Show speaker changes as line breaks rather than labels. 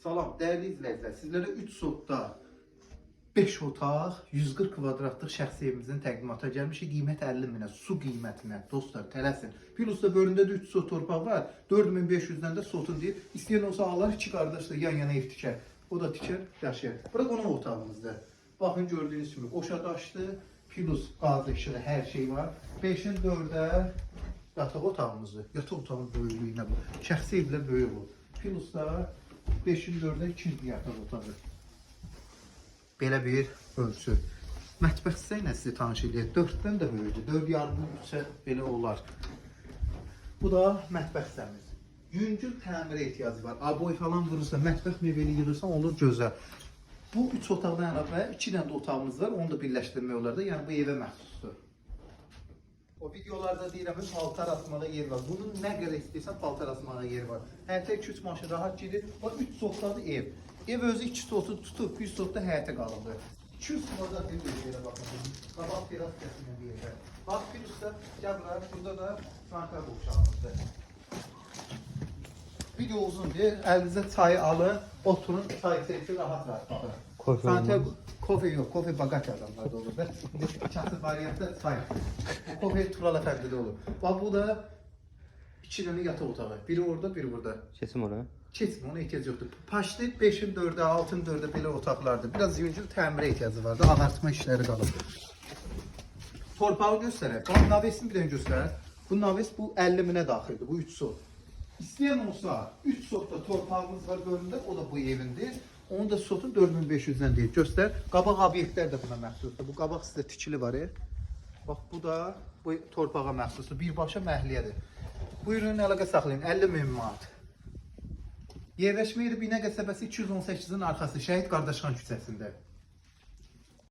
Salam, dəyərli izləyicilər. Sizlərə 3 sotda 5 otaq, 140 kvadratlıq şəxsi evimizin təqdimata gəlmişik. Qiymət 50 minə, su qiymətinə. Dostlar, tələsin. Plus da bölündə də 3 sot torpaq var. 4500-dən də sotun deyir. İstəyən olsa alır, 2 qardaş da yan-yana ev tikər. O da tikər, yaşayır. Bura qonaq otağımızdır. Baxın, gördüyünüz kimi qoşadaşdır. Plus qaz işığı, hər şey var. 5-in 4-ə yataq otağımızdır. Yataq otağının böyüklüyünə bu. Şəxsi evlə böyük bu. Plus da 5-in 4-ə 2 yataq otağı. Belə bir ölçü. Mətbəx sizə sizi tanış edək. 4-dən də böyükdür. 4 yarım isə belə olar. Bu da mətbəx hissəmiz. Yüngül təmirə ehtiyacı var. Aboy falan vurursa, mətbəx mebeli yığırsan olur gözəl. Bu 3 otaqdan əlavə 2 dənə də otağımız var. Onu da birləşdirmək olar da. Yəni bu evə məxsusdur. O videolarda deyirəm, paltar asmada yer var. Bunun nə qədər istəyirsən paltar asmada yer var. Həyətə 2-3 maşın rahat gedir. O 3 sotdadır ev. Ev özü 2 sotu tutub, 100 sotda həyətə qalındı. 200 kvadrat bir yerə baxın. Qabaq teras kəsinə bir yerə. Bax, bir üstə gəl burada da sanitar boşalmışdır. Video uzundur. Əlinizə çayı alın, oturun, çay içəsi rahat baxın. Sanitar kofe yox, kofe bagaj adamlarda olur da. Çatı variantda çay. Kofe turala fərqli olur. Bax, bu da 2 dənə yataq otağı. Biri orada, biri burada.
Kesim oraya.
Keçmə, ona ehtiyac yoxdur. Paşlı 5-in 4-ə, 6-ın 4-ə belə otaqlardır. Biraz yüngül təmirə ehtiyacı var da, ağartma işləri qalır. Torpağı göstərək. Bax, navesini bir dənə göstər. Bu naves bu 50 minə daxildir, bu 3 sot. İstəyən olsa 3 sotda torpağımız var bölümdə, o da bu evindir. Onun da sotun 4500-dən deyil. Göstər. Qabaq obyektlər də buna məxsusdur. Bu qabaq sizdə tikili var. Bax, bu da bu torpağa məxsusdur. Birbaşa məhliyyədir. Bu ürünün əlaqə saxlayın. 50 min manat. Yerləşmə yeri Binə qəsəbəsi 218-in arxası Şəhid Qardaşxan küçəsində.